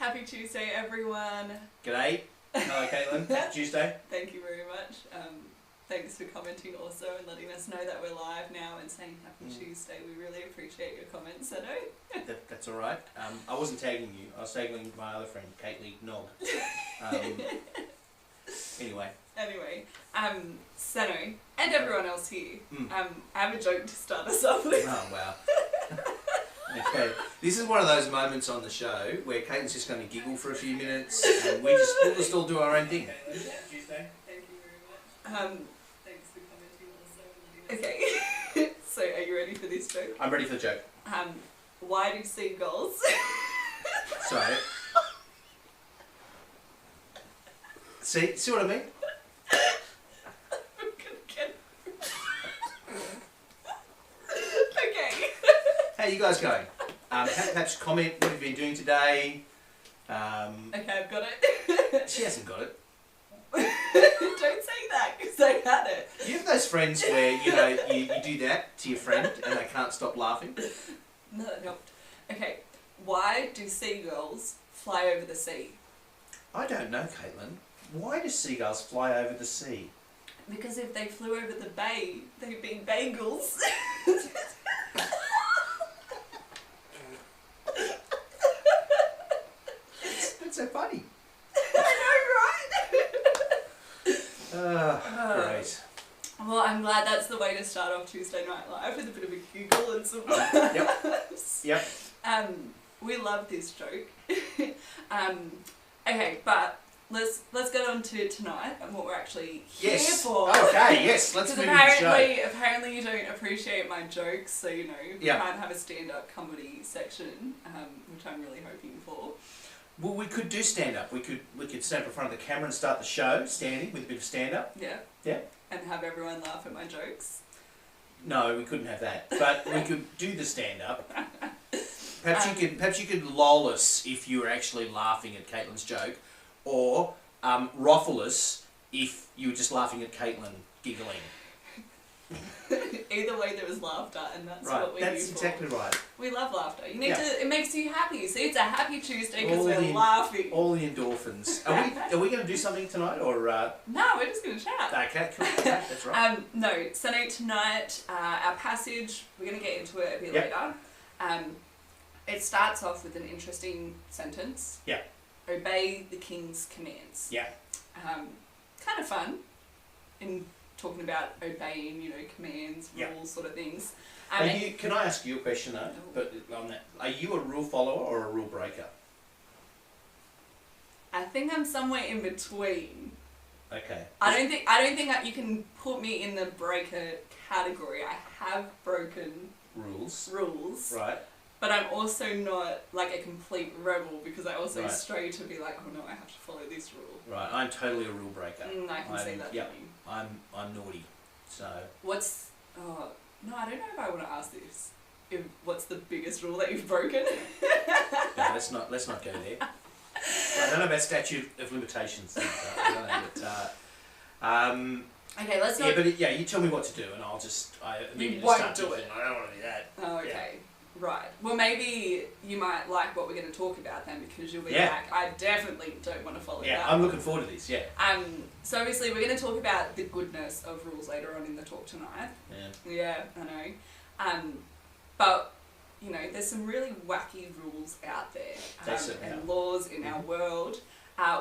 Happy Tuesday, everyone. G'day. Hello, Caitlin. Happy Tuesday. Thank you very much. Thanks for commenting also and letting us know that we're live now and saying Happy Tuesday. We really appreciate your comments, Seno. That's all right. I wasn't tagging you. I was tagging my other friend, Caitlin Nog. Anyway, Seno, and everyone else here, I have a joke to start us off with. Oh, wow. Okay, this is one of those moments on the show where Caitlin's just going to giggle for a few minutes and we'll just all do our own thing. Tuesday. Thank you very much. Thanks for commenting also. Okay, so are you ready for this joke? I'm ready for the joke. Why do seagulls... Sorry. See what I mean? Okay. How you guys going? Perhaps comment what you've been doing today. Okay, I've got it. She hasn't got it. Don't say that, because I had it. You have those friends where, you do that to your friend and they can't stop laughing? No, that helped. Okay, why do seagulls fly over the sea? I don't know, Caitlin. Why do seagulls fly over the sea? Because if they flew over the bay, they'd be bagels. That's so funny. I know, right? Great. Well, I'm glad that's the way to start off Tuesday Night Live, with a bit of a giggle and some Yep. We love this joke. Okay, but let's get on to tonight and what we're actually here for. Okay, yes, let's move into the show. Apparently you don't appreciate my jokes, so we can't have a stand-up comedy section, which I'm really hoping for. Well, we could do stand-up. We could stand up in front of the camera and start the show standing with a bit of stand-up. Yeah. Yeah. And have everyone laugh at my jokes. No, we couldn't have that. But we could do the stand-up. Perhaps you could lull us if you were actually laughing at Caitlin's joke, or ruffle us if you were just laughing at Caitlin giggling. Either way, there was laughter, and that's right. what we That's do exactly for. right. We love laughter. You need to. It makes you happy. See, it's a happy Tuesday because we're laughing. All the endorphins. Are we going to do something tonight, or? No, we're just going to chat. Okay, cool. Okay, that's right. No. So tonight, our passage. We're going to get into it a bit later. It starts off with an interesting sentence. Yeah. Obey the king's commands. Yeah. Kind of fun. In talking about obeying, commands, rules, sort of things. Can I ask you a question though? But on that, are you a rule follower or a rule breaker? I think I'm somewhere in between. Okay. I don't think you can put me in the breaker category. I have broken rules. Right. But I'm also not like a complete rebel because I also stray to be like, oh no, I have to follow this rule. Right. I'm totally a rule breaker. I can see that. Yeah. I'm naughty. So. No, I don't know if I want to ask this. What's the biggest rule that you've broken? No, let's not go there. I don't know about statute of limitations. I don't know, but, okay, let's not. Yeah, but you tell me what to do, and I'll just. You won't do it. I don't want to do that. Oh, okay. Yeah. Right. Well, maybe you might like what we're going to talk about then, because you'll be like, I definitely don't want to follow that. Yeah, I'm looking forward to this. Yeah. So obviously we're going to talk about the goodness of rules later on in the talk tonight. Yeah. Yeah, I know. But there's some really wacky rules out there and laws in our world.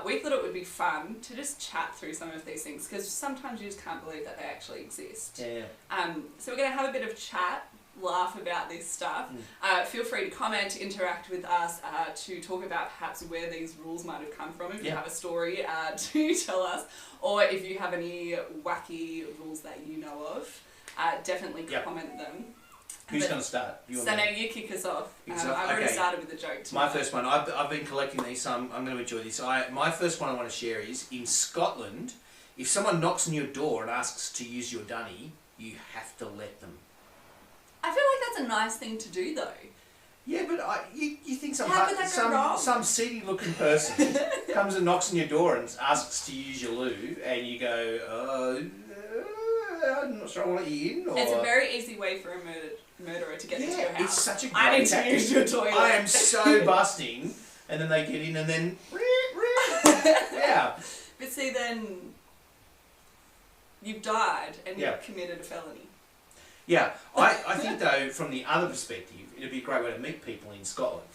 We thought it would be fun to just chat through some of these things because sometimes you just can't believe that they actually exist. Yeah. So we're going to have a bit of chat, laugh about this stuff. Feel free to comment, interact with us, to talk about perhaps where these rules might have come from. If you have a story to tell us, or if you have any wacky rules that you know of, definitely comment them. Who's going to start? So you kick us off. I've already started with the joke tonight. My first one, I've been collecting these, so I'm going to enjoy this. My first one I want to share is, in Scotland, if someone knocks on your door and asks to use your dunny, you have to let them. I feel like that's a nice thing to do though. Yeah, but you think some seedy looking person comes and knocks on your door and asks to use your loo, and you go, I'm not sure I want you in. Or... It's a very easy way for a murderer to get into your house. It's such a great I need to tactic. use your toilet. I am so busting and then they get in and then yeah. But see, then you've died and Yeah. you've committed a felony. Yeah, I think though, from the other perspective, it'd be a great way to meet people in Scotland.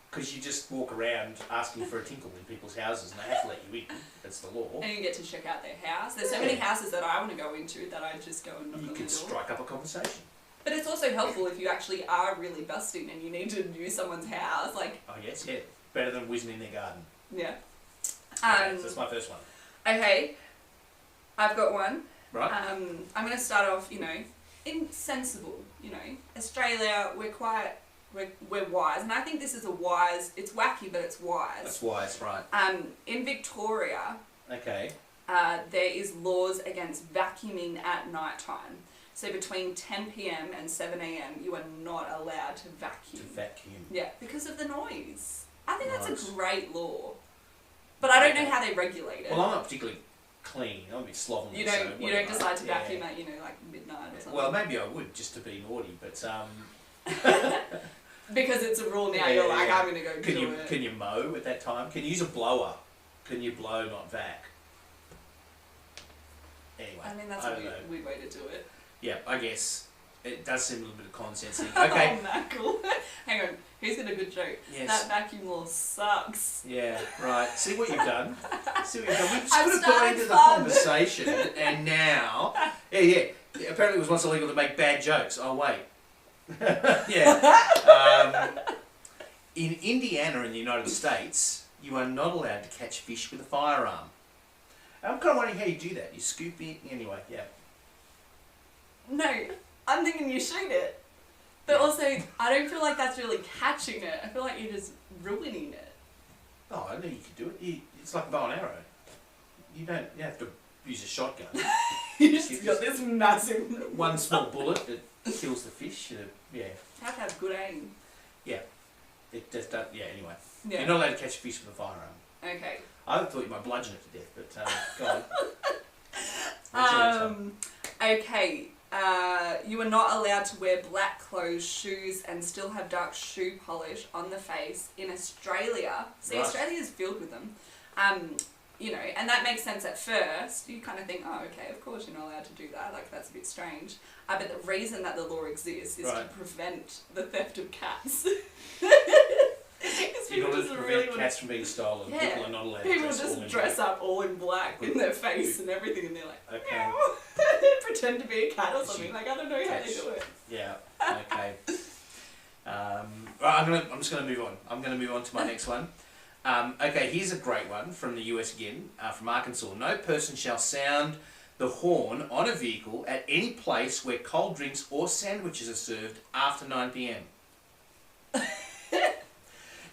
Because you just walk around asking for a tinkle in people's houses and they have to let you in. That's the law. And you get to check out their house. There's so many houses that I want to go into that I just go and knock on the door. You can strike up a conversation. But it's also helpful if you actually are really busting and you need to use someone's house. Like, Oh yes, yeah. Better than whizzing in their garden. yeah. Okay, so that's my first one. Okay, I've got one. Right? I'm going to start off, insensible. Australia, we're wise, and I think this is it's wacky, but it's wise. That's wise, right. In Victoria, Okay. there is laws against vacuuming at night time. So between 10 p.m. and 7 a.m. you are not allowed to vacuum. To vacuum. Yeah, because of the noise. I think that's Nice. a great law. But I don't know how they regulate it. Well, I'm not particularly clean. I'm a bit slovenly. You so don't whatever. decide to Yeah. vacuum at, like midnight or something. Well, maybe I would just to be naughty, but because it's a rule now, Yeah, you're like, yeah. I'm going to go do it. Can you mow at that time? Can you use a blower? Can you blow, not vac? Anyway, I mean, that's I a don't know. weird way to do it. Yeah, I guess it does seem a little bit of common sense. Okay. Oh, Knuckle. Hang on, who's got a good joke? Yes. That vacuum law sucks. Yeah, right. See what you've done. See what you've done. We just I've could have got started into the fun. conversation, and now, yeah. Apparently, it was once illegal to make bad jokes. Oh wait. Yeah. In Indiana, in the United States, you are not allowed to catch fish with a firearm. I'm kind of wondering how you do that. You scoop it anyway. Yeah. No, I'm thinking you shoot it. But also, I don't feel like that's really catching it. I feel like you're just ruining it. Oh, I know you could do it. It's like a bow and arrow. You have to use a shotgun. You just got this massive... One small bullet that kills the fish. Yeah. You have to have good aim. Yeah. It just does. Yeah. Anyway, Yeah. you're not allowed to catch a fish with a firearm. Okay. I thought you might bludgeon it to death, but go on. What's your next one? Okay. You are not allowed to wear black clothes, shoes, and still have dark shoe polish on the face in Australia. See, Right. Australia is filled with them. And that makes sense at first. You kind of think, oh, okay, of course you're not allowed to do that. Like, that's a bit strange. But the reason that the law exists is to Right. prevent the theft of cats. In order to prevent cats from being stolen, Yeah. people are not allowed People to dress all just in dress black. up all in black in their face and everything, and they're like, Okay. meow. Pretend to be a cat or something. Like, I don't know how they do it. Yeah. Okay. Right, I'm just going to move on. I'm going to move on to my next one. Okay, here's a great one from the US again, from Arkansas. No person shall sound the horn on a vehicle at any place where cold drinks or sandwiches are served after 9 p.m.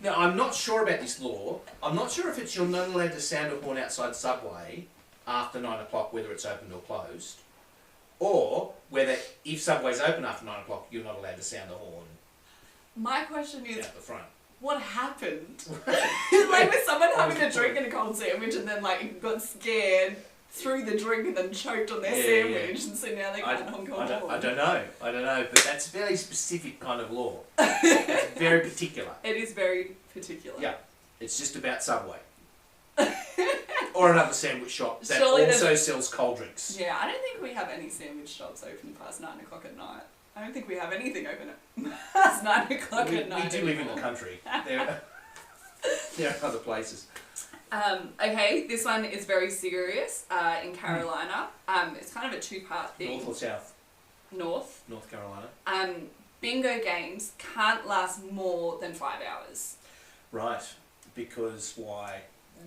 Now, I'm not sure about this law. I'm not sure if you're not allowed to sound a horn outside Subway after 9 o'clock, whether it's open or closed, or whether if Subway's open after 9 o'clock, you're not allowed to sound the horn My question is, out the front. what happened? Like, was someone having a drink and a cold sandwich and then, like, got scared, threw the drink and then choked on their sandwich, and so now they can't honk on horn? I don't know, but that's a very specific kind of law. It's very particular. It is very particular. Yeah, it's just about Subway. Or another sandwich shop that Surely also sells cold drinks. Yeah, I don't think we have any sandwich shops open past 9 o'clock at night. I don't think we have anything open past 9 o'clock at night. We do live in the country. There are other places. Okay, this one is very serious. In Carolina, it's kind of a two-part thing. North or south? North. North Carolina. Bingo games can't last more than 5 hours. Right. Because why?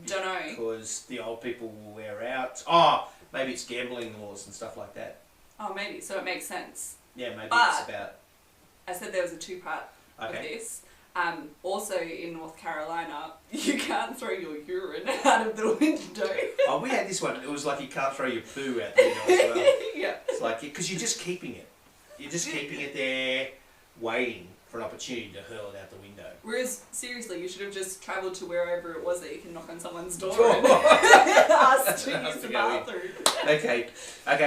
Don't know. Because the old people will wear out. Oh, maybe it's gambling laws and stuff like that. Oh, maybe. So it makes sense. Yeah, maybe But it's about... I said there was a two-part of Okay. this. Also in North Carolina, you can't throw your urine out of the window. Oh, we had this one. It was like you can't throw your poo out the window as well. Yeah. It's like, because you're just keeping it. You're just keeping it there, waiting for an opportunity to hurl it out the window. Whereas, seriously, you should have just travelled to wherever it was that you can knock on someone's door and ask to use the bathroom. Okay,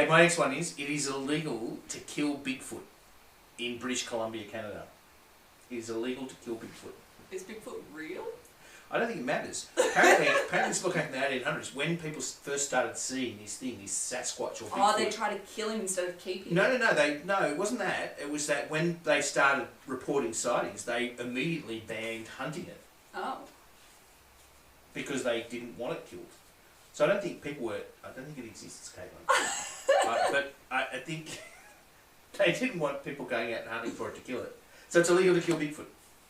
my next one is, it is illegal to kill Bigfoot in British Columbia, Canada. It is illegal to kill Bigfoot. Is Bigfoot real? I don't think it matters. Apparently it's looking at the 1800s when people first started seeing this Sasquatch or Bigfoot. Oh, they try to kill him instead of keep him. No, it wasn't that. It was that when they started reporting sightings, they immediately banned hunting it. Oh. Because they didn't want it killed. So I don't think it exists, Caitlin. But I think they didn't want people going out and hunting for it to kill it. So it's illegal to kill Bigfoot.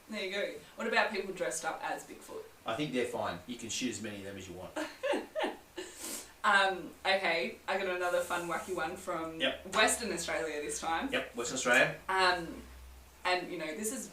There you go. What about people dressed up as Bigfoot? I think they're fine. You can shoot as many of them as you want. Okay, I got another fun, wacky one from Western Australia this time. Yep, Western Australia. And this is,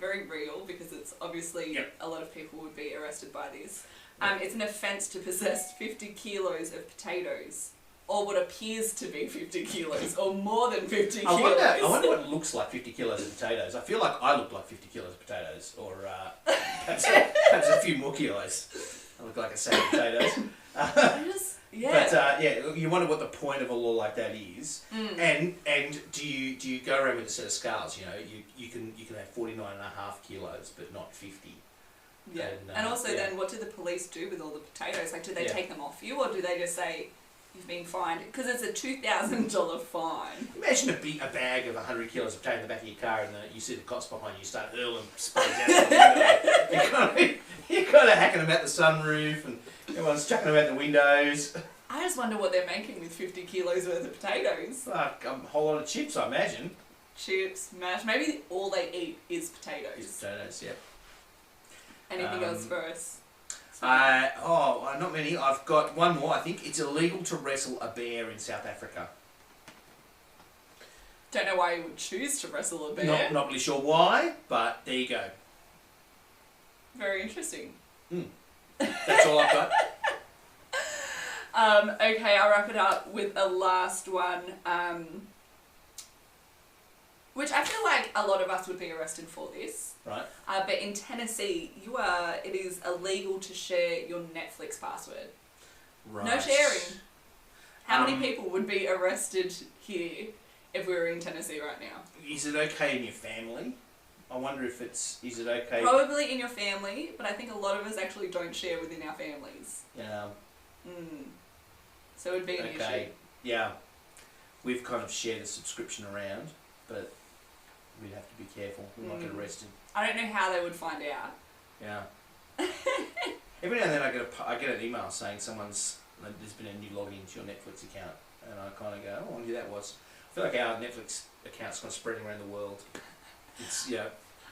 very real because it's obviously a lot of people would be arrested by this. It's an offence to possess 50 kilos of potatoes, or what appears to be 50 kilos, or more than 50 kilos. I wonder what looks like 50 kilos of potatoes. I feel like I look like 50 kilos of potatoes, or perhaps a few more kilos. I look like a sack of potatoes. But you wonder what the point of a law like that is, and do you go around with a set of scales? You can have 49.5 kilos, but not 50. Yeah, and also then what do the police do with all the potatoes? Like, do they take them off you, or do they just say you've been fined? Because it's a $2,000 fine. Imagine a bag of 100 kilos of potato in the back of your car, and you see the cops behind you start hurling spades out the window. You're kind of hacking them out the sunroof, and everyone's chucking them out the windows. I just wonder what they're making with 50 kilos worth of potatoes. A whole lot of chips, I imagine. Chips, mash. Maybe all they eat is potatoes. Potatoes, yeah. Anything else for us? Not many. I've got one more. I think it's illegal to wrestle a bear in South Africa. Don't know why you would choose to wrestle a bear. Not really sure why, but there you go. Very interesting. That's all I've got. Okay, I'll wrap it up with a last one, which I feel like a lot of us would be arrested for this. Right. But in Tennessee, it is illegal to share your Netflix password. Right. No sharing. How many people would be arrested here if we were in Tennessee right now? Is it okay in your family? I wonder if is it okay? Probably in your family, but I think a lot of us actually don't share within our families. Yeah. So it would be an issue. Yeah. We've kind of shared a subscription around, but we'd have to be careful. We might get arrested. I don't know how they would find out. Yeah. Every now and then I get an email saying there's been a new login to your Netflix account, and I kind of go, I wonder who that was. I feel like our Netflix account's kind of spreading around the world.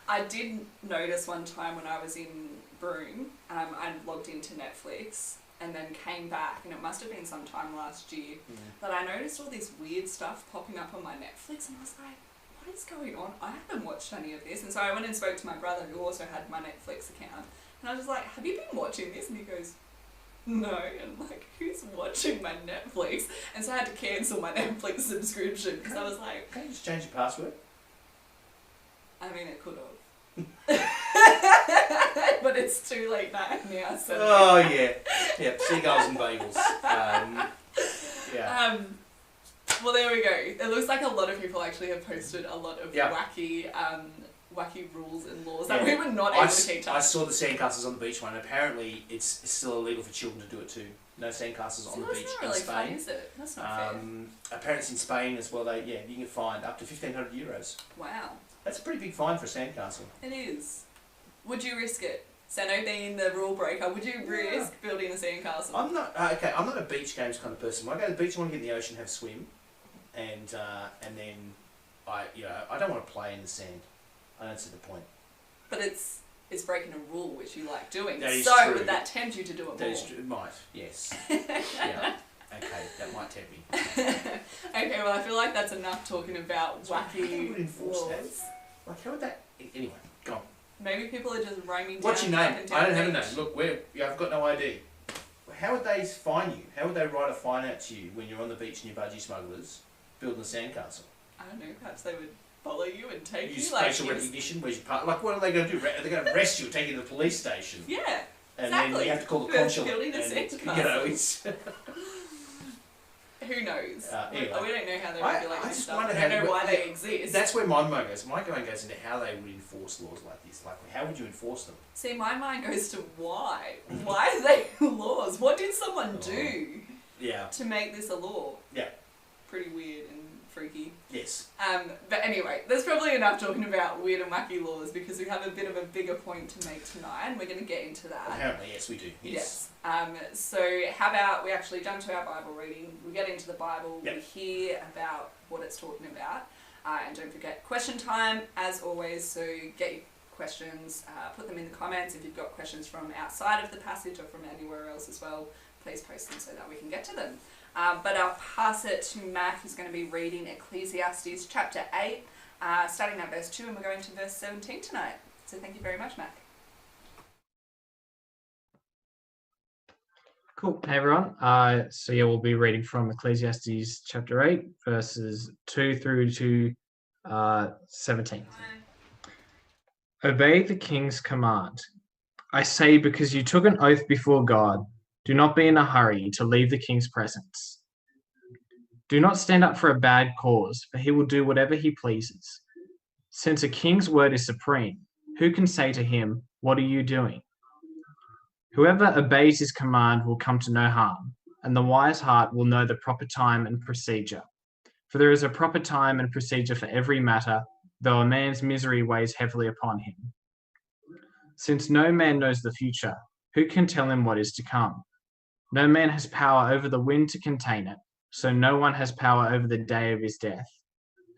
I did notice one time when I was in Broome, I logged into Netflix and then came back, and it must have been sometime last year, that I noticed all this weird stuff popping up on my Netflix, and I was like, what is going on? I haven't watched any of this. And so I went and spoke to my brother, who also had my Netflix account, and I was like, have you been watching this? And he goes, no. And I'm like, who's watching my Netflix? And so I had to cancel my Netflix subscription because I was like... Can't you just change your password? I mean, it could have. But it's too late now, so... Oh, yeah. Yeah, seagulls and bagels. Well, there we go. It looks like a lot of people actually have posted a lot of wacky rules and laws that we were not able to keep up. I saw the sandcastles on the beach one. Apparently, it's still illegal for children to do it too. No sandcastles on the beach in Spain. That's not really fun, is it? That's not fair. Apparently, it's in Spain as well. You can find up to €1,500. Wow. That's a pretty big fine for a sandcastle. It is. Would you risk it? Sano being the rule breaker, would you risk building a sandcastle? I'm not a beach games kind of person. When I go to the beach, I want to get in the ocean, have a swim, and then I don't want to play in the sand. I don't see the point. But it's breaking a rule which you like doing. That is so true. Would that tempt you to do it more? That is true. It might. Yes. Yeah. Okay, that might tempt me. Okay, well, I feel like that's enough talking about wacky would enforce laws. That? Like, how would that... Anyway, go on. Maybe people are just roaming down. What's your name? I don't have a name. Look, I've got no ID. How would they fine you? How would they write a fine out to you when you're on the beach and you're budgie smugglers building a sandcastle? I don't know, perhaps they would follow you and take you. Use facial recognition, where's your part? Like, what are they going to do? Are they going to arrest you and take you to the police station? Yeah, and then you have to call the consulate. Building a and, sandcastle. it's... Who who knows? Anyway, we don't know how they I regulate this just stuff. wonder We don't how- know why they exist. That's where my mind goes. My mind goes into how they would enforce laws like this. Like, how would you enforce them? See, my mind goes to why. Why are they laws? What did someone do Yeah. to make this a law? Yeah. Pretty weird and freaky. Yes. But anyway, there's probably enough talking about weird and wacky laws because we have a bit of a bigger point to make tonight and we're going to get into that. Apparently, yes, we do. Yes. So how about we actually jump to our Bible reading, we get into the Bible, Yep. we hear about what it's talking about, and don't forget question time as always, so get your questions, put them in the comments. If you've got questions from outside of the passage or from anywhere else as well, please post them so that we can get to them. But I'll pass it to Mac, who's going to be reading Ecclesiastes chapter 8, starting at verse 2, and we're going to verse 17 tonight. So thank you very much, Mac. Cool. Hey everyone. So we'll be reading from Ecclesiastes chapter 8, verses 2 through to 17. Obey the king's command. I say, because you took an oath before God, do not be in a hurry to leave the king's presence. Do not stand up for a bad cause, for he will do whatever he pleases. Since a king's word is supreme, who can say to him, "What are you doing?" Whoever obeys his command will come to no harm, and the wise heart will know the proper time and procedure. For there is a proper time and procedure for every matter, though a man's misery weighs heavily upon him. Since no man knows the future, who can tell him what is to come? No man has power over the wind to contain it, so no one has power over the day of his death.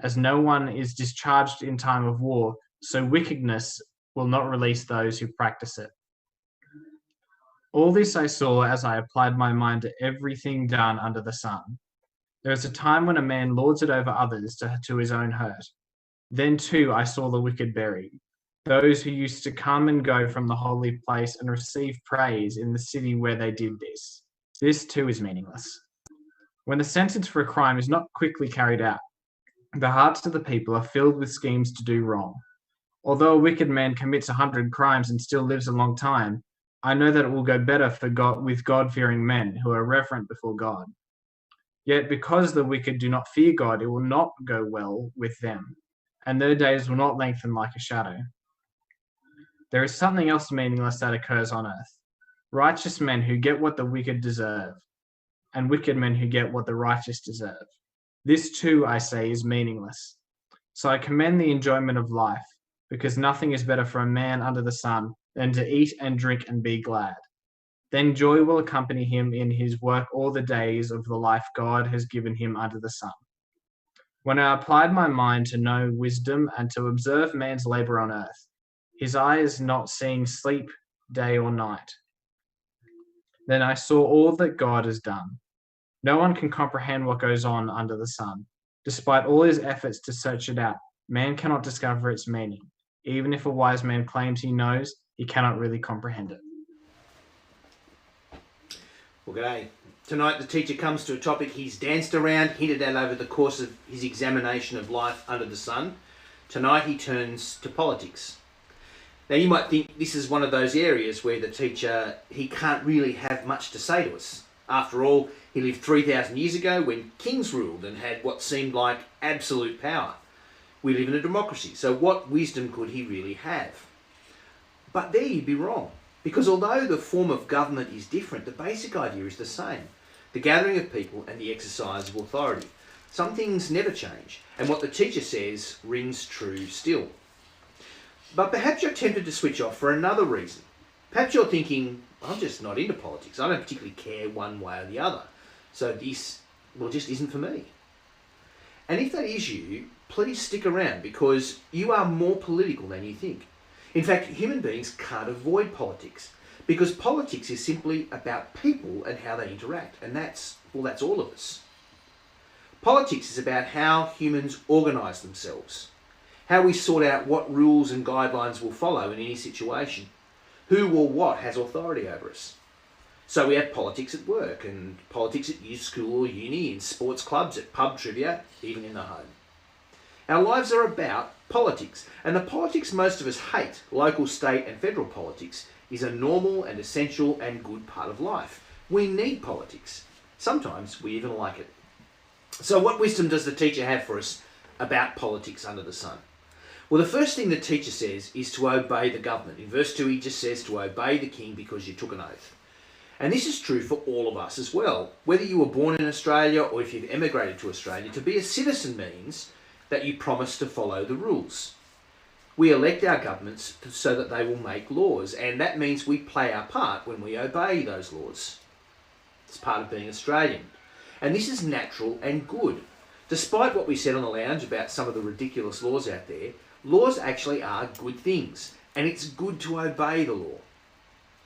As no one is discharged in time of war, so wickedness will not release those who practice it. All this I saw as I applied my mind to everything done under the sun. There is a time when a man lords it over others to his own hurt. Then too I saw the wicked buried, those who used to come and go from the holy place and receive praise in the city where they did this. This too is meaningless. When the sentence for a crime is not quickly carried out, the hearts of the people are filled with schemes to do wrong. Although a wicked man commits 100 crimes and still lives a long time, I know that it will go better for God with God-fearing men who are reverent before God. Yet because the wicked do not fear God, it will not go well with them, and their days will not lengthen like a shadow. There is something else meaningless that occurs on earth. Righteous men who get what the wicked deserve, and wicked men who get what the righteous deserve. This too, I say, is meaningless. So I commend the enjoyment of life, because nothing is better for a man under the sun than to eat and drink and be glad. Then joy will accompany him in his work all the days of the life God has given him under the sun. When I applied my mind to know wisdom and to observe man's labor on earth, his eye is not seeing sleep day or night. Then I saw all that God has done. No one can comprehend what goes on under the sun. Despite all his efforts to search it out, man cannot discover its meaning. Even if a wise man claims he knows, he cannot really comprehend it. Well, g'day. Tonight the teacher comes to a topic he's danced around, hinted at over the course of his examination of life under the sun. Tonight he turns to politics. Now you might think this is one of those areas where the teacher, he can't really have much to say to us. After all, he lived 3,000 years ago when kings ruled and had what seemed like absolute power. We live in a democracy, so what wisdom could he really have? But there you'd be wrong, because although the form of government is different, the basic idea is the same. The gathering of people and the exercise of authority. Some things never change, and what the teacher says rings true still. But perhaps you're tempted to switch off for another reason. Perhaps you're thinking, I'm just not into politics. I don't particularly care one way or the other. So this, just isn't for me. And if that is you, please stick around because you are more political than you think. In fact, human beings can't avoid politics because politics is simply about people and how they interact. And that's all of us. Politics is about how humans organise themselves, how we sort out what rules and guidelines we'll follow in any situation, who or what has authority over us. So we have politics at work and politics at school or uni, in sports clubs, at pub trivia, even in the home. Our lives are about politics, and the politics most of us hate, local, state and federal politics, is a normal and essential and good part of life. We need politics. Sometimes we even like it. So what wisdom does the teacher have for us about politics under the sun? Well, the first thing the teacher says is to obey the government. In verse 2, he just says to obey the king because you took an oath. And this is true for all of us as well. Whether you were born in Australia or if you've emigrated to Australia, to be a citizen means that you promise to follow the rules. We elect our governments so that they will make laws, and that means we play our part when we obey those laws. It's part of being Australian. And this is natural and good. Despite what we said on the lounge about some of the ridiculous laws out there, laws actually are good things, and it's good to obey the law.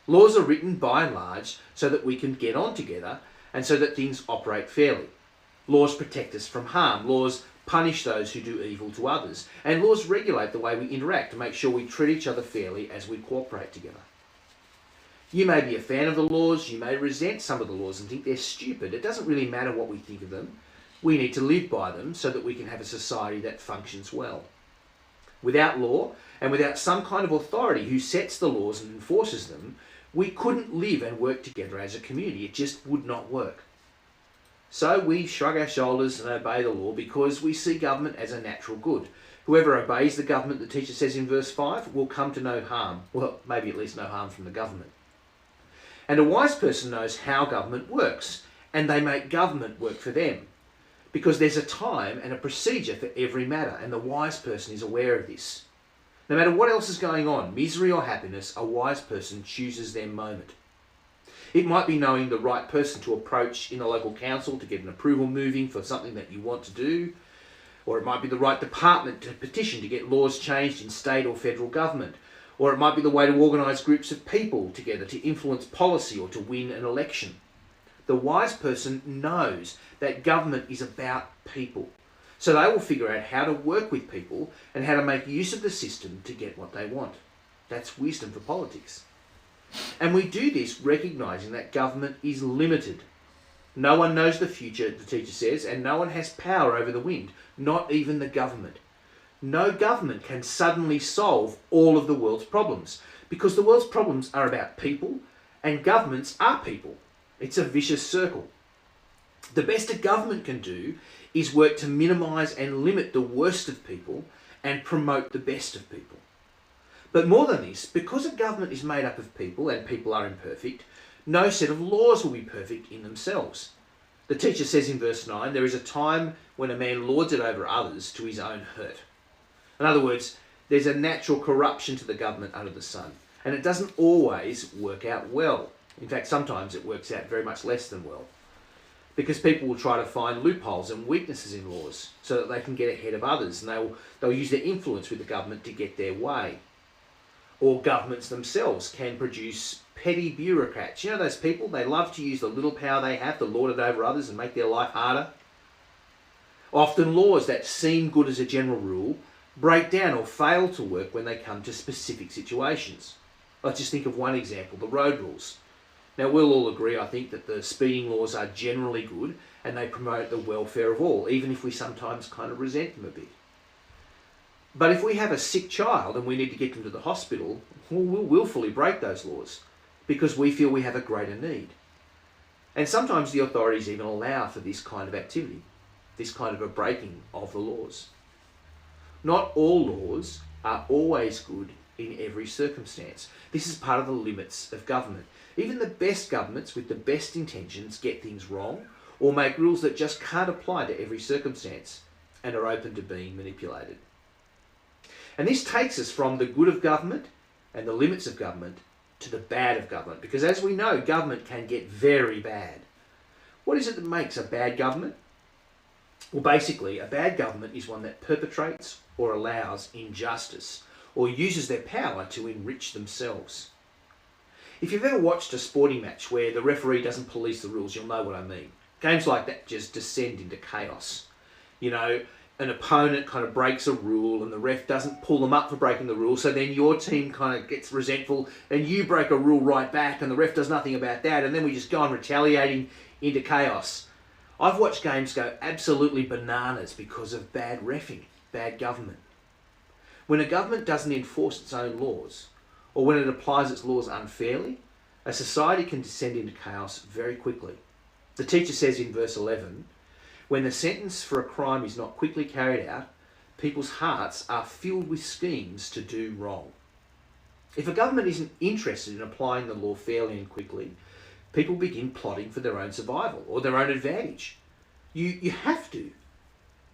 Laws are written by and large so that we can get on together and so that things operate fairly. Laws protect us from harm. Laws punish those who do evil to others. And laws regulate the way we interact to make sure we treat each other fairly as we cooperate together. You may be a fan of the laws, you may resent some of the laws and think they're stupid. It doesn't really matter what we think of them. We need to live by them so that we can have a society that functions well. Without law and without some kind of authority who sets the laws and enforces them, we couldn't live and work together as a community. It just would not work. So we shrug our shoulders and obey the law because we see government as a natural good. Whoever obeys the government, the teacher says in verse 5, will come to no harm. Well, maybe at least no harm from the government. And a wise person knows how government works, and they make government work for them. Because there's a time and a procedure for every matter, and the wise person is aware of this. No matter what else is going on, misery or happiness, a wise person chooses their moment. It might be knowing the right person to approach in the local council to get an approval moving for something that you want to do, or it might be the right department to petition to get laws changed in state or federal government, or it might be the way to organise groups of people together to influence policy or to win an election. The wise person knows that government is about people, so they will figure out how to work with people and how to make use of the system to get what they want. That's wisdom for politics. And we do this recognising that government is limited. No one knows the future, the teacher says, and no one has power over the wind, not even the government. No government can suddenly solve all of the world's problems, because the world's problems are about people, and governments are people. It's a vicious circle. The best a government can do is work to minimise and limit the worst of people and promote the best of people. But more than this, because a government is made up of people and people are imperfect, no set of laws will be perfect in themselves. The teacher says in verse 9, there is a time when a man lords it over others to his own hurt. In other words, there's a natural corruption to the government under the sun, and it doesn't always work out well. In fact, sometimes it works out very much less than well, because people will try to find loopholes and weaknesses in laws so that they can get ahead of others, and they'll use their influence with the government to get their way. Or governments themselves can produce petty bureaucrats. You know those people, they love to use the little power they have to lord it over others and make their life harder. Often laws that seem good as a general rule break down or fail to work when they come to specific situations. Let's just think of one example, the road rules. Now we'll all agree, I think, that the speeding laws are generally good and they promote the welfare of all, even if we sometimes kind of resent them a bit. But if we have a sick child and we need to get them to the hospital, we'll willfully break those laws because we feel we have a greater need. And sometimes the authorities even allow for this kind of activity, this kind of a breaking of the laws. Not all laws are always good in every circumstance. This is part of the limits of government. Even the best governments with the best intentions get things wrong or make rules that just can't apply to every circumstance and are open to being manipulated. And this takes us from the good of government and the limits of government to the bad of government, because as we know, government can get very bad. What is it that makes a bad government? Well, basically, a bad government is one that perpetrates or allows injustice or uses their power to enrich themselves. If you've ever watched a sporting match where the referee doesn't police the rules, you'll know what I mean. Games like that just descend into chaos. You know, an opponent kind of breaks a rule and the ref doesn't pull them up for breaking the rule, so then your team kind of gets resentful and you break a rule right back and the ref does nothing about that, and then we just go on retaliating into chaos. I've watched games go absolutely bananas because of bad reffing, bad government. When a government doesn't enforce its own laws, or when it applies its laws unfairly, a society can descend into chaos very quickly. The teacher says in verse 11, When the sentence for a crime is not quickly carried out, people's hearts are filled with schemes to do wrong. If a government isn't interested in applying the law fairly and quickly, people begin plotting for their own survival or their own advantage. You have to.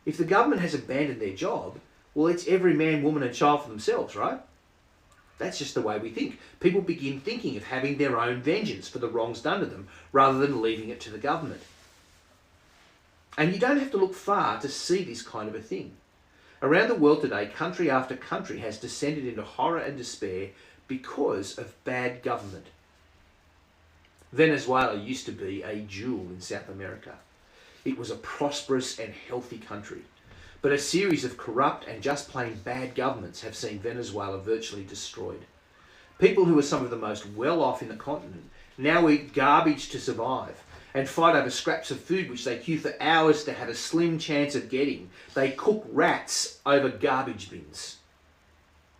If the government has abandoned their job, well, it's every man, woman and child for themselves, right? That's just the way we think. People begin thinking of having their own vengeance for the wrongs done to them rather than leaving it to the government. And you don't have to look far to see this kind of a thing. Around the world today, country after country has descended into horror and despair because of bad government. Venezuela used to be a jewel in South America. It was a prosperous and healthy country. But a series of corrupt and just plain bad governments have seen Venezuela virtually destroyed. People who are some of the most well-off in the continent now eat garbage to survive and fight over scraps of food which they queue for hours to have a slim chance of getting. They cook rats over garbage bins.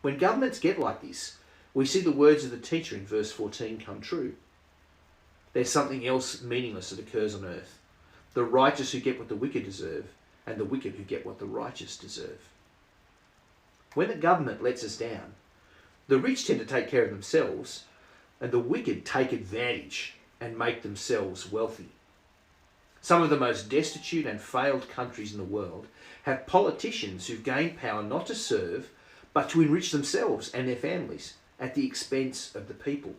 When governments get like this, we see the words of the teacher in verse 14 come true. There's something else meaningless that occurs on earth. The righteous who get what the wicked deserve, and the wicked who get what the righteous deserve. When the government lets us down, the rich tend to take care of themselves, and the wicked take advantage and make themselves wealthy. Some of the most destitute and failed countries in the world have politicians who've gained power not to serve, but to enrich themselves and their families at the expense of the people.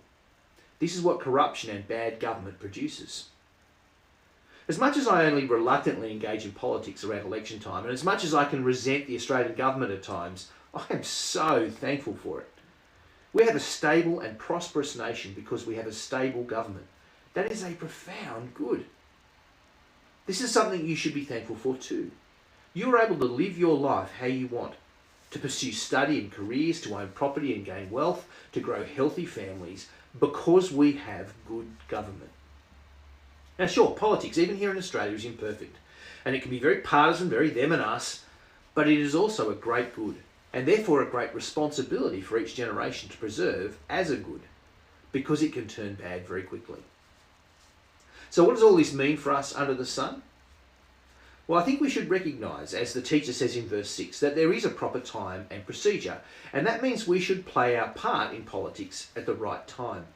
This is what corruption and bad government produces. As much as I only reluctantly engage in politics around election time, and as much as I can resent the Australian government at times, I am so thankful for it. We have a stable and prosperous nation because we have a stable government. That is a profound good. This is something you should be thankful for too. You are able to live your life how you want, to pursue study and careers, to own property and gain wealth, to grow healthy families, because we have good government. Now sure, politics, even here in Australia, is imperfect, and it can be very partisan, very them and us, but it is also a great good, and therefore a great responsibility for each generation to preserve as a good, because it can turn bad very quickly. So what does all this mean for us under the sun? Well, I think we should recognise, as the teacher says in verse 6, that there is a proper time and procedure, and that means we should play our part in politics at the right time.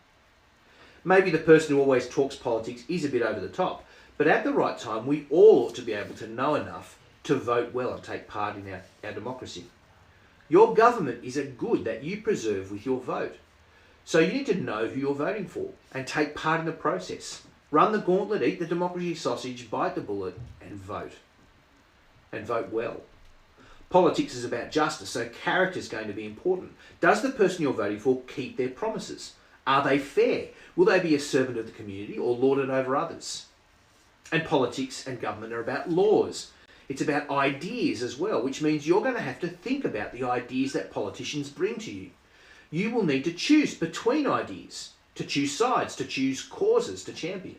Maybe the person who always talks politics is a bit over the top, but at the right time we all ought to be able to know enough to vote well and take part in our democracy. Your government is a good that you preserve with your vote. So you need to know who you're voting for and take part in the process. Run the gauntlet, eat the democracy sausage, bite the bullet and vote. And vote well. Politics is about justice, so character is going to be important. Does the person you're voting for keep their promises? Are they fair? Will they be a servant of the community or lord it over others? And politics and government are about laws. It's about ideas as well, which means you're going to have to think about the ideas that politicians bring to you. You will need to choose between ideas, to choose sides, to choose causes to champion.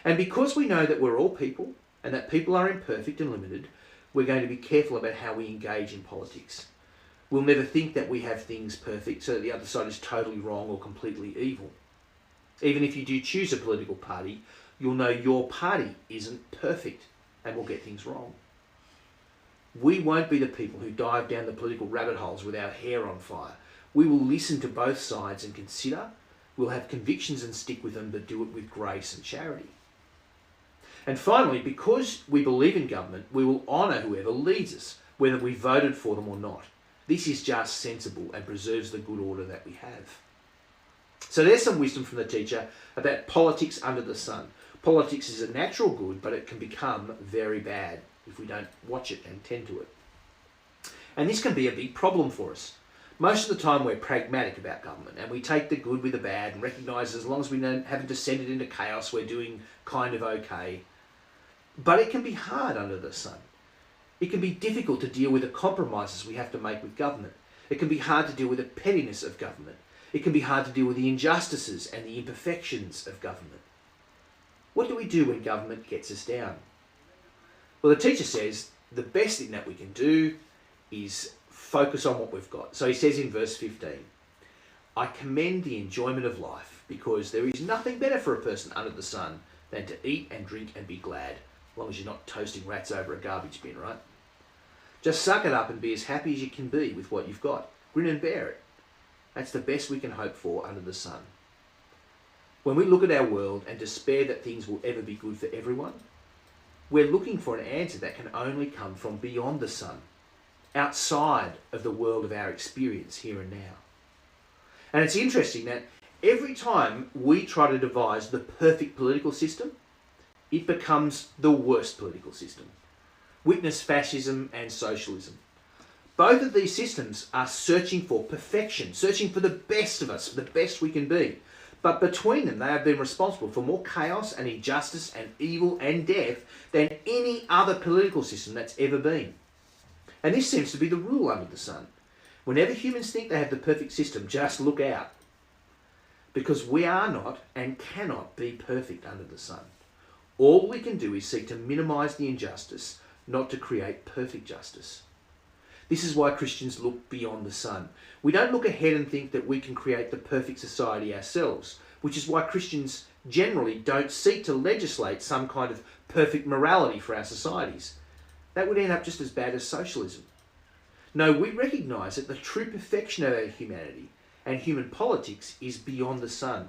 And because we know that we're all people and that people are imperfect and limited, we're going to be careful about how we engage in politics. We'll never think that we have things perfect so that the other side is totally wrong or completely evil. Even if you do choose a political party, you'll know your party isn't perfect and will get things wrong. We won't be the people who dive down the political rabbit holes with our hair on fire. We will listen to both sides and consider. We'll have convictions and stick with them, but do it with grace and charity. And finally, because we believe in government, we will honour whoever leads us, whether we voted for them or not. This is just sensible and preserves the good order that we have. So there's some wisdom from the teacher about politics under the sun. Politics is a natural good, but it can become very bad if we don't watch it and tend to it. And this can be a big problem for us. Most of the time we're pragmatic about government and we take the good with the bad and recognise as long as we haven't descended into chaos, we're doing kind of okay. But it can be hard under the sun. It can be difficult to deal with the compromises we have to make with government. It can be hard to deal with the pettiness of government. It can be hard to deal with the injustices and the imperfections of government. What do we do when government gets us down? Well, the teacher says the best thing that we can do is focus on what we've got. So he says in verse 15, I commend the enjoyment of life because there is nothing better for a person under the sun than to eat and drink and be glad. long as you're not toasting rats over a garbage bin, right? Just suck it up and be as happy as you can be with what you've got. Grin and bear it. That's the best we can hope for under the sun. When we look at our world and despair that things will ever be good for everyone, we're looking for an answer that can only come from beyond the sun, outside of the world of our experience here and now. And it's interesting that every time we try to devise the perfect political system, it becomes the worst political system. Witness fascism and socialism. Both of these systems are searching for perfection, searching for the best of us, the best we can be. But between them, they have been responsible for more chaos and injustice and evil and death than any other political system that's ever been. And this seems to be the rule under the sun. Whenever humans think they have the perfect system, just look out. Because we are not and cannot be perfect under the sun. All we can do is seek to minimise the injustice, not to create perfect justice. This is why Christians look beyond the sun. We don't look ahead and think that we can create the perfect society ourselves, which is why Christians generally don't seek to legislate some kind of perfect morality for our societies. That would end up just as bad as socialism. No, we recognise that the true perfection of our humanity and human politics is beyond the sun.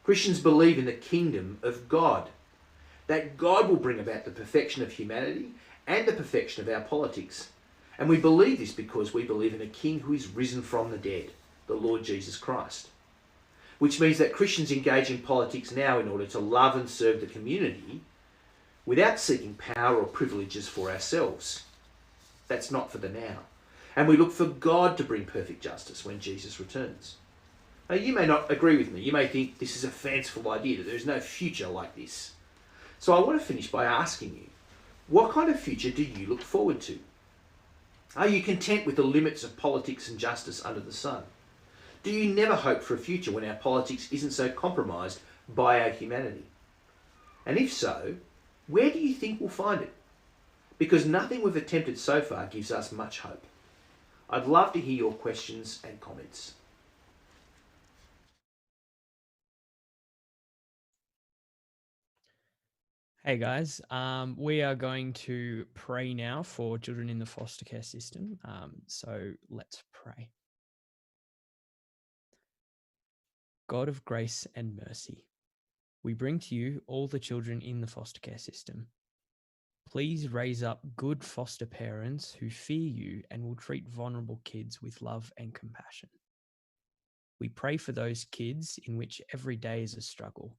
Christians believe in the kingdom of God, that God will bring about the perfection of humanity and the perfection of our politics. And we believe this because we believe in a king who is risen from the dead, the Lord Jesus Christ. Which means that Christians engage in politics now in order to love and serve the community without seeking power or privileges for ourselves. That's not for the now. And we look for God to bring perfect justice when Jesus returns. Now, you may not agree with me. You may think this is a fanciful idea, that there is no future like this. So I want to finish by asking you, what kind of future do you look forward to? Are you content with the limits of politics and justice under the sun? Do you never hope for a future when our politics isn't so compromised by our humanity? And if so, where do you think we'll find it? Because nothing we've attempted so far gives us much hope. I'd love to hear your questions and comments. Hey guys, we are going to pray now for children in the foster care system. So let's pray. God of grace and mercy, we bring to you all the children in the foster care system. Please raise up good foster parents who fear you and will treat vulnerable kids with love and compassion. We pray for those kids in which every day is a struggle.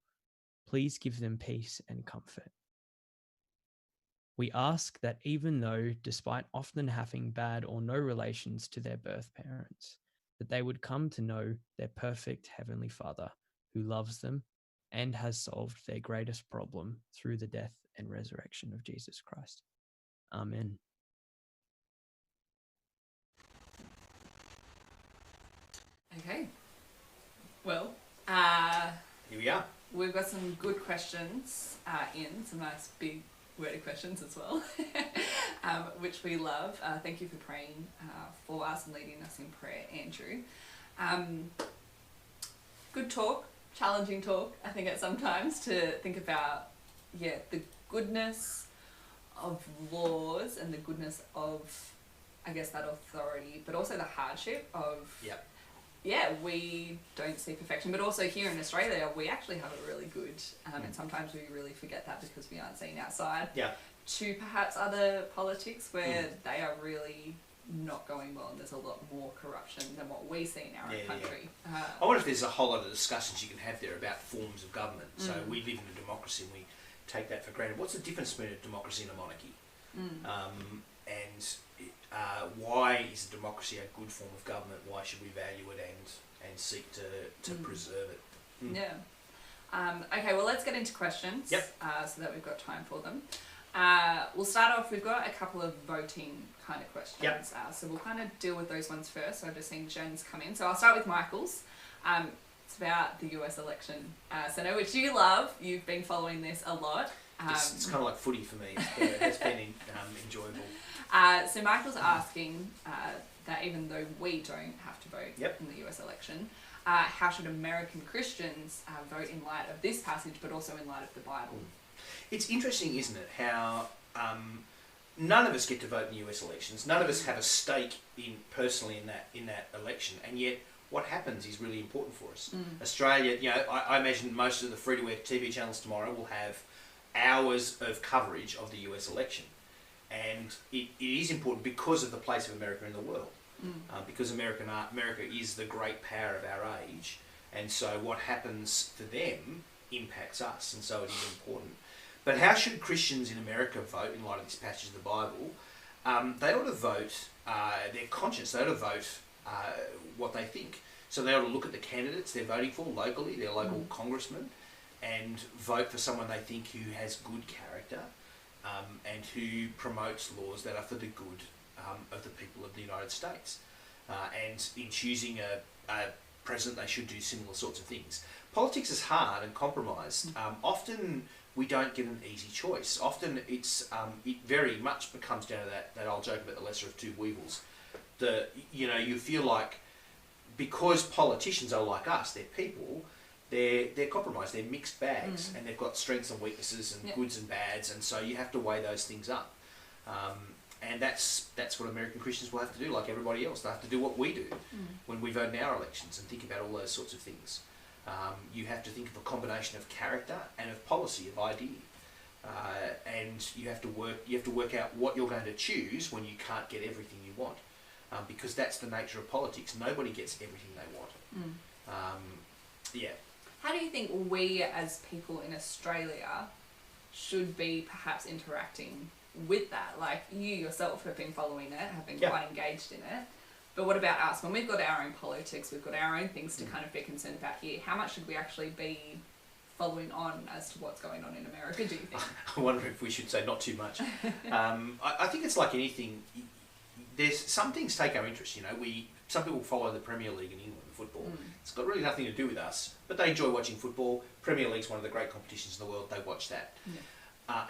Please give them peace and comfort. We ask that even though, despite often having bad or no relations to their birth parents, that they would come to know their perfect Heavenly Father who loves them and has solved their greatest problem through the death and resurrection of Jesus Christ. Amen. Okay. Well, Here we are. we've got some good questions some nice big wordy questions as well, which we love. Thank you for praying for us and leading us in prayer, Andrew. Good talk, challenging talk, I think, at sometimes to think about, the goodness of laws and the goodness of, I guess, that authority, but also the hardship of, we don't see perfection, but also here in Australia, we actually have it really good, and sometimes we really forget that because we aren't seeing outside to perhaps other politics where they are really not going well, and there's a lot more corruption than what we see in our own country. I wonder if there's a whole lot of discussions you can have there about forms of government. So we live in a democracy and we take that for granted. What's the difference between a democracy and a monarchy? Why is a democracy a good form of government? Why should we value it and seek to preserve it? Okay, well, let's get into questions so that we've got time for them. We'll start off, we've got a couple of voting kind of questions. So we'll kind of deal with those ones first. So I've just seen Jen's come in. So I'll start with Michael's. It's about the US election centre, which you love. You've been following this a lot. It's kind of like footy for me. It's been enjoyable. So Michael's asking that even though we don't have to vote in the US election, how should American Christians vote in light of this passage, but also in light of the Bible? It's interesting, isn't it, how none of us get to vote in the US elections. None of us have a stake personally in that election, and yet what happens is really important for us. Australia, I imagine most of the free-to-air TV channels tomorrow will have hours of coverage of the US election, and it is important because of the place of America in the world. Because America is the great power of our age, and so what happens for them impacts us, and so it is important. But how should Christians in America vote in light of this passage of the Bible? They ought to vote their conscience. They ought to vote what they think. So they ought to look at the candidates they're voting for locally, their local congressman, and vote for someone they think who has good character and who promotes laws that are for the good of the people of the United States. And in choosing a president, they should do similar sorts of things. Politics is hard and compromised. Often we don't get an easy choice. Often it very much becomes down to that old joke about the lesser of two evils. You feel like because politicians are like us, they're people, they're compromised, they're mixed bags, and they've got strengths and weaknesses and goods and bads, and so you have to weigh those things up. And that's what American Christians will have to do, like everybody else. They have to do what we do when we vote in our elections and think about all those sorts of things. You have to think of a combination of character and of policy, of idea, and you have to work out what you're going to choose when you can't get everything you want, because that's the nature of politics. Nobody gets everything they want. How do you think we as people in Australia should be perhaps interacting with that? Like, you yourself have been following it, have been quite engaged in it. But what about us? When we've got our own politics, we've got our own things to kind of be concerned about here, how much should we actually be following on as to what's going on in America, do you think? I wonder if we should say not too much. I think it's like anything. There's some things take our interest. Some people follow the Premier League in England, football. It's got really nothing to do with us, but they enjoy watching football. Premier League's one of the great competitions in the world. They watch that.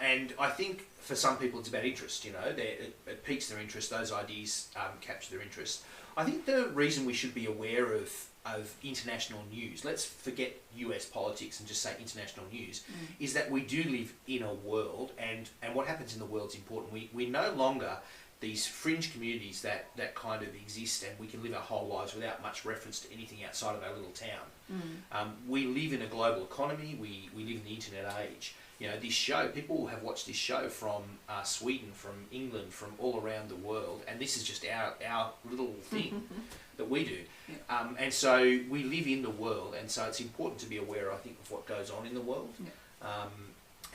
And I think for some people it's about interest. It piques their interest. Those ideas capture their interest. I think the reason we should be aware of international news, let's forget US politics and just say international news, is that we do live in a world, and what happens in the world is important. We're no longer these fringe communities that kind of exist, and we can live our whole lives without much reference to anything outside of our little town. We live in a global economy. We live in the internet age. This show, people have watched this show from Sweden, from England, from all around the world, and this is just our little thing that we do. And so we live in the world, and so it's important to be aware, I think, of what goes on in the world.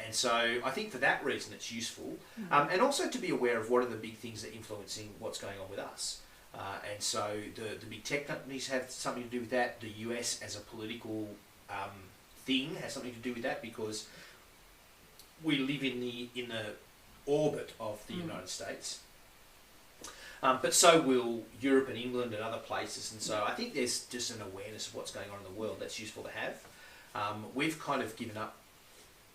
And so I think for that reason it's useful. And also to be aware of what are the big things that are influencing what's going on with us. And so the big tech companies have something to do with that. The US as a political thing has something to do with that, because we live in the orbit of the United States. But so will Europe and England and other places. And so I think there's just an awareness of what's going on in the world that's useful to have. We've kind of given up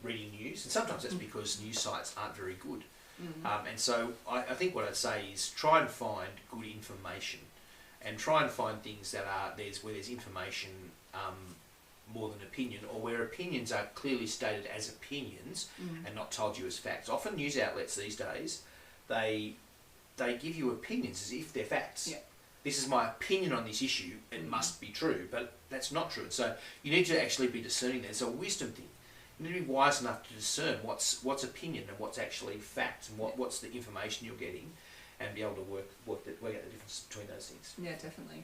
reading news, and sometimes that's because news sites aren't very good. And so I think what I'd say is try and find good information, and try and find things that where there's information more than opinion, or where opinions are clearly stated as opinions and not told you as facts. Often news outlets these days, they give you opinions as if they're facts. This is my opinion on this issue, it must be true, but that's not true. So you need to actually be discerning that. It's a wisdom thing. You need to be wise enough to discern what's opinion and what's actually fact, and what's the information you're getting, and be able to work out the difference between those things. Yeah, definitely.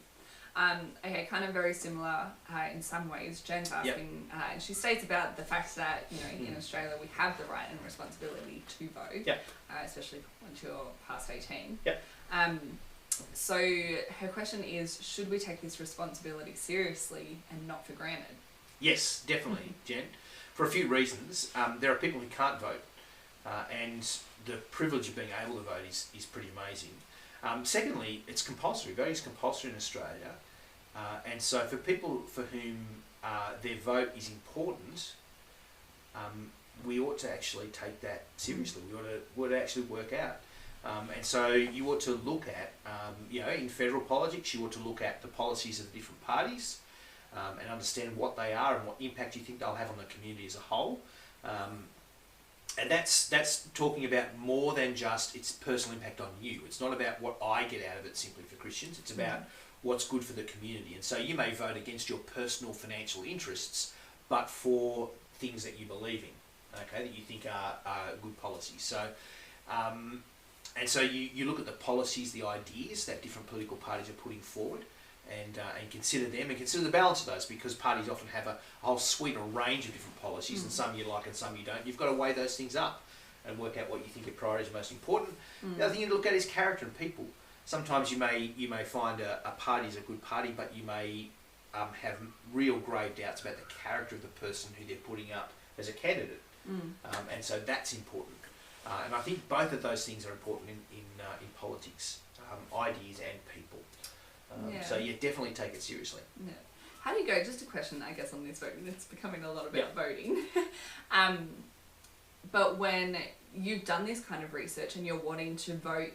Okay, kind of very similar in some ways. Jen's asking, and she states about the fact that in Australia we have the right and responsibility to vote, especially once you're past 18. So her question is, should we take this responsibility seriously and not for granted? Yes, definitely, Jen. For a few reasons. There are people who can't vote, and the privilege of being able to vote is pretty amazing. Secondly, it's compulsory. Voting is compulsory in Australia, and so for people for whom their vote is important, we ought to actually take that seriously. We ought to actually work out. And so you ought to look at, in federal politics, you ought to look at the policies of the different parties, and understand what they are and what impact you think they'll have on the community as a whole. and that's talking about more than just its personal impact on you. It's not about what I get out of it simply for Christians. It's about what's good for the community. And so you may vote against your personal financial interests, but for things that you believe in, okay, that you think are good policies. So, and so you look at the policies, the ideas that different political parties are putting forward, and consider them and consider the balance of those, because parties often have a whole suite, a range of different policies, and some you like and some you don't. You've got to weigh those things up and work out what you think are priorities most important. The other thing you look at is character and people. Sometimes you may find a party is a good party, but you may have real grave doubts about the character of the person who they're putting up as a candidate, and so that's important. And I think both of those things are important in politics, ideas and people. So definitely take it seriously. Yeah. How do you go? Just a question, I guess, on this voting. It's becoming a lot about voting. But when you've done this kind of research and you're wanting to vote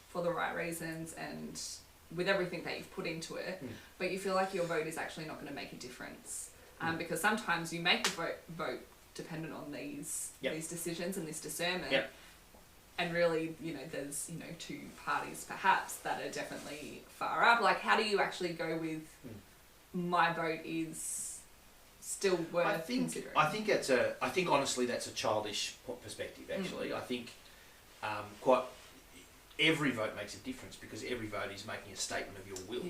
for the right reasons and with everything that you've put into it, but you feel like your vote is actually not going to make a difference, because sometimes you make the vote dependent on these decisions and this discernment. And really, there's, two parties perhaps that are definitely far up. Like, how do you actually go with my vote is still worth considering? I think honestly that's a childish perspective, actually. I think every vote makes a difference, because every vote is making a statement of your will.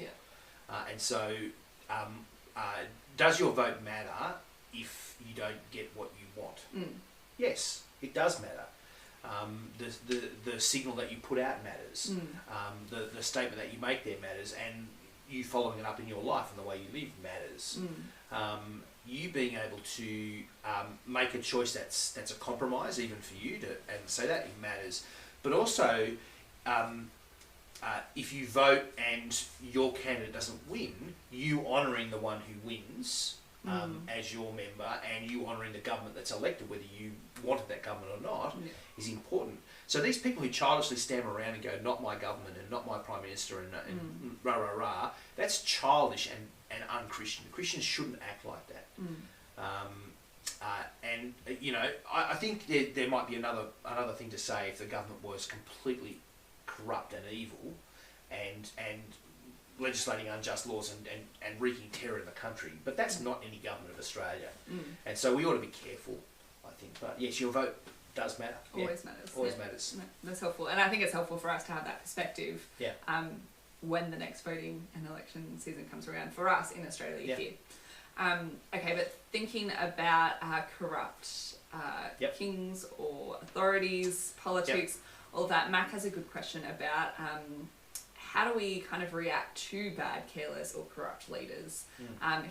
And so does your vote matter if you don't get what you want? Yes, it does matter. The signal that you put out matters. The statement that you make there matters, and you following it up in your life and the way you live matters. You being able to make a choice that's a compromise even for you and say that, it matters. But also, if you vote and your candidate doesn't win, you honouring the one who wins as your member, and you honouring the government that's elected, whether you wanted that government or not, is important. So these people who childishly stand around and go, not my government and not my Prime Minister and rah, rah, rah, that's childish and unchristian. Christians shouldn't act like that. I think there might be another thing to say if the government was completely corrupt and evil and legislating unjust laws and wreaking terror in the country. But that's not any government of Australia. And so we ought to be careful, I think. But yes, your vote does matter. Always matters. Always matters. No, that's helpful. And I think it's helpful for us to have that perspective when the next voting and election season comes around for us in Australia here. Okay, but thinking about corrupt kings or authorities, politics, all of that, Mac has a good question about how do we kind of react to bad, careless or corrupt leaders?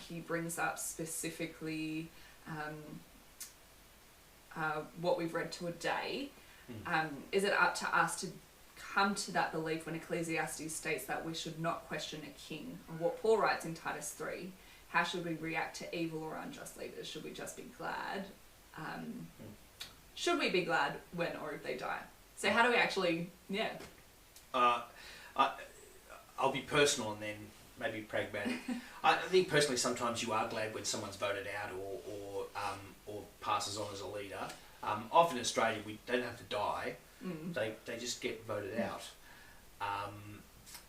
He brings up specifically what we've read today. Is it up to us to come to that belief when Ecclesiastes states that we should not question a king? Or what Paul writes in Titus 3, how should we react to evil or unjust leaders? Should we just be glad? Should we be glad when or if they die? So how do we actually, I'll be personal and then maybe pragmatic. I think personally sometimes you are glad when someone's voted out or passes on as a leader. Often in Australia they don't have to die. They just get voted out.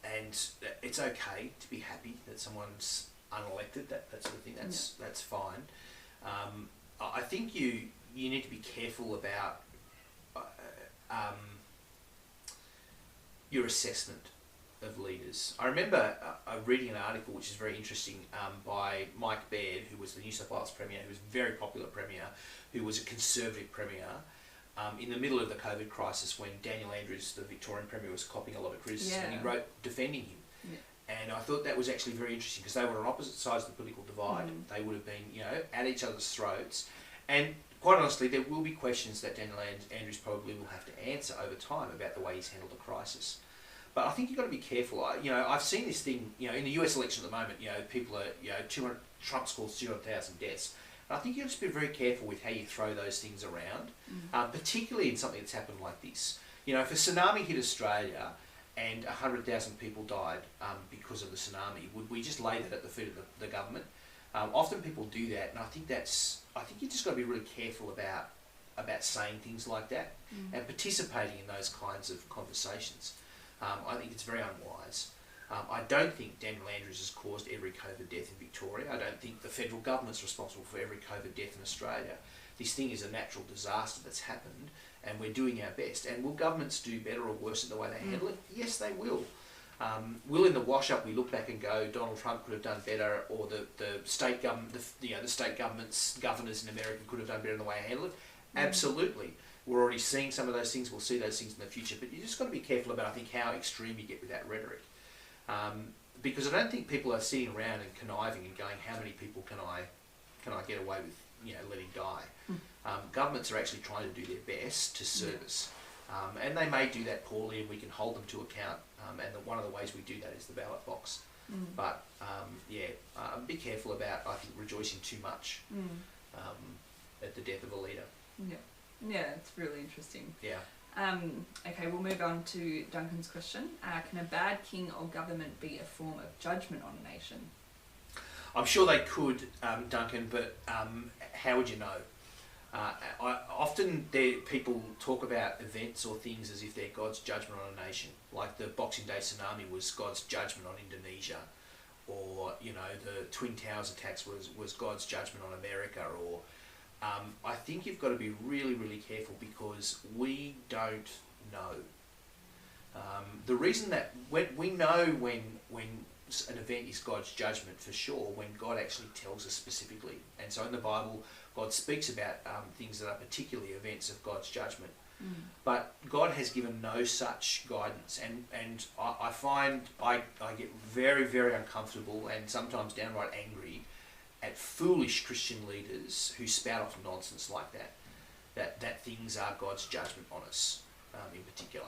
And it's okay to be happy that someone's unelected, that sort of thing. That's fine. I think you need to be careful about your assessment of leaders. I remember reading an article which is very interesting by Mike Baird, who was the New South Wales Premier, who was a very popular Premier, who was a Conservative Premier, in the middle of the COVID crisis when Daniel Andrews, the Victorian Premier, was copying a lot of criticism, and he wrote defending him. And I thought that was actually very interesting, because they were on opposite sides of the political divide. They would have been, at each other's throats. And quite honestly, there will be questions that Daniel Andrews probably will have to answer over time about the way he's handled the crisis. But I think you've got to be careful. I've seen this thing, in the US election at the moment, people are, Trump's called 200,000 deaths. And I think you've got to be very careful with how you throw those things around, particularly in something that's happened like this. If a tsunami hit Australia and 100,000 people died because of the tsunami, would we just lay that at the feet of the government? Often people do that, and I think you just got to be really careful about about saying things like that and participating in those kinds of conversations. I think it's very unwise. I don't think Daniel Andrews has caused every COVID death in Victoria. I don't think the federal government's responsible for every COVID death in Australia. This thing is a natural disaster that's happened, and we're doing our best. And will governments do better or worse at the way they handle it? Yes, they will. Will in the wash-up we look back and go, Donald Trump could have done better, or the state government, the state governments, governors in America could have done better in the way they handle it? Absolutely. We're already seeing some of those things. We'll see those things in the future. But you just got to be careful about, I think, how extreme you get with that rhetoric. Because I don't think people are sitting around and conniving and going, how many people can I get away with, letting die? Governments are actually trying to do their best to service. And they may do that poorly, and we can hold them to account. One of the ways we do that is the ballot box. But be careful about, I think, rejoicing too much at the death of a leader. Yeah, it's really interesting. Yeah. Okay, we'll move on to Duncan's question. Can a bad king or government be a form of judgment on a nation? I'm sure they could, Duncan, but how would you know? Often people talk about events or things as if they're God's judgment on a nation, like the Boxing Day tsunami was God's judgment on Indonesia, or the Twin Towers attacks was God's judgment on America. Or I think you've got to be really, really careful, because we don't know. The reason that we know when an event is God's judgment for sure, when God actually tells us specifically. And so in the Bible, God speaks about things that are particularly events of God's judgment. But God has given no such guidance. And I find I get very, very uncomfortable and sometimes downright angry at foolish Christian leaders who spout off nonsense like that things are God's judgment on us in particular.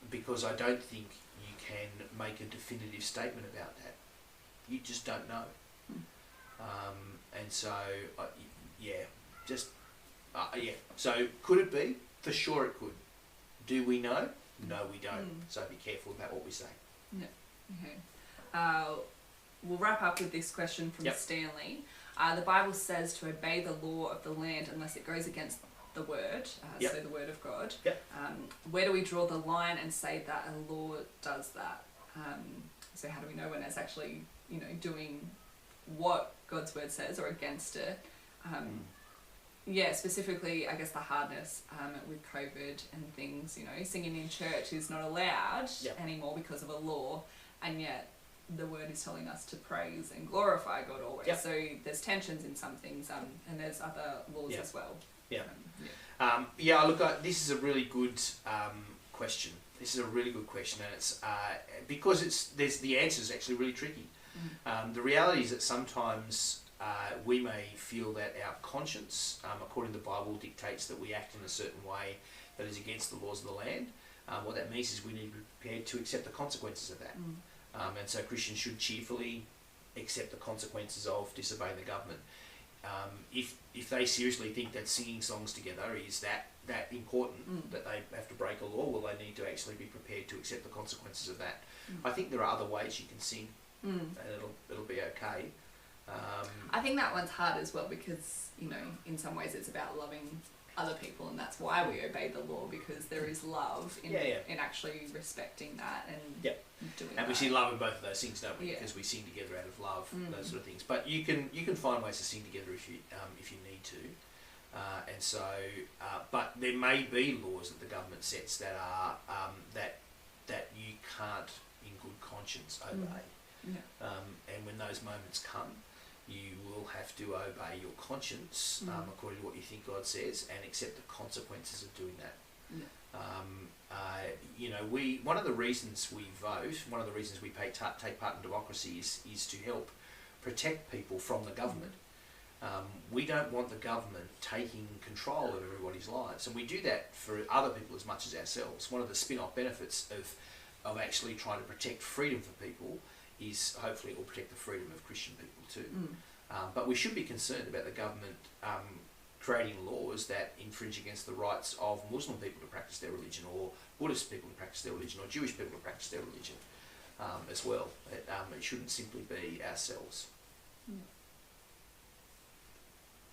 Because I don't think you can make a definitive statement about that. You just don't know. And so, So could it be? For sure it could. Do we know? No, we don't. So be careful about what we say. Yeah. Okay. We'll wrap up with this question from Stanley. The Bible says to obey the law of the land unless it goes against the word, so the word of God. Where do we draw the line and say that a law does that? So how do we know when it's actually, doing what God's word says or against it? Specifically, I guess the hardness with COVID and things, singing in church is not allowed anymore because of a law, and yet the word is telling us to praise and glorify God always. So there's tensions in some things, and there's other laws as well. Look, this is a really good question. This is a really good question, and it's because the answer is actually really tricky. The reality is that sometimes we may feel that our conscience, according to the Bible, dictates that we act in a certain way that is against the laws of the land. What that means is we need to be prepared to accept the consequences of that. And so Christians should cheerfully accept the consequences of disobeying the government. If they seriously think that singing songs together is that important, that they have to break a law, well, they need to actually be prepared to accept the consequences of that. I think there are other ways you can sing, and it'll be okay. I think that one's hard as well, because in some ways it's about loving other people, and that's why we obey the law, because there is love in actually respecting that and doing that. And we see love in both of those things, don't we? Because we sing together out of love, those sort of things. But you can find ways to sing together if you need to. But there may be laws that the government sets that are that you can't, in good conscience, obey. And when those moments come, you will have to obey your conscience according to what you think God says, and accept the consequences of doing that. One of the reasons we vote, one of the reasons we take part in democracy is to help protect people from the government. We don't want the government taking control of everybody's lives, and we do that for other people as much as ourselves. One of the spin-off benefits of actually trying to protect freedom for people is hopefully it will protect the freedom of Christian people too. But we should be concerned about the government creating laws that infringe against the rights of Muslim people to practice their religion, or Buddhist people to practice their religion, or Jewish people to practice their religion as well. It shouldn't simply be ourselves.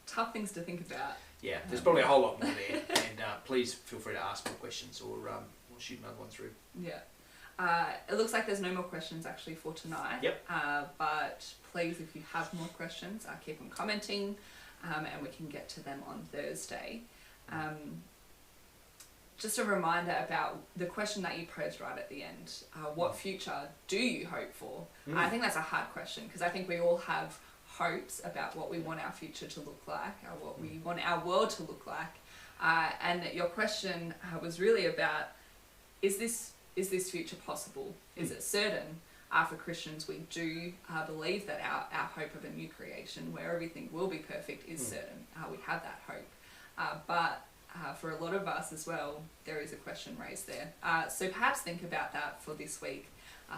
Tough things to think about. Yeah, there's probably a whole lot more there, and please feel free to ask more questions or shoot another one through. Yeah. It looks like there's no more questions actually for tonight. Yep. But please, if you have more questions, keep them commenting, and we can get to them on Thursday. Just a reminder about the question that you posed right at the end. What future do you hope for? I think that's a hard question because I think we all have hopes about what we want our future to look like, or what we want our world to look like. And your question was really about, is this future possible? Is it certain? For Christians, we do believe that our hope of a new creation where everything will be perfect is certain. We have that hope. But for a lot of us as well, there is a question raised there. So perhaps think about that for this week.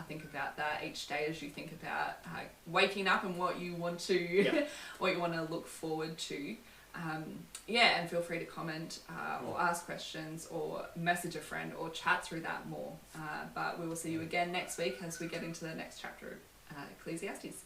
Think about that each day as you think about waking up and what you want to what you want to look forward to. And feel free to comment or ask questions or message a friend or chat through that more. But we will see you again next week as we get into the next chapter of Ecclesiastes.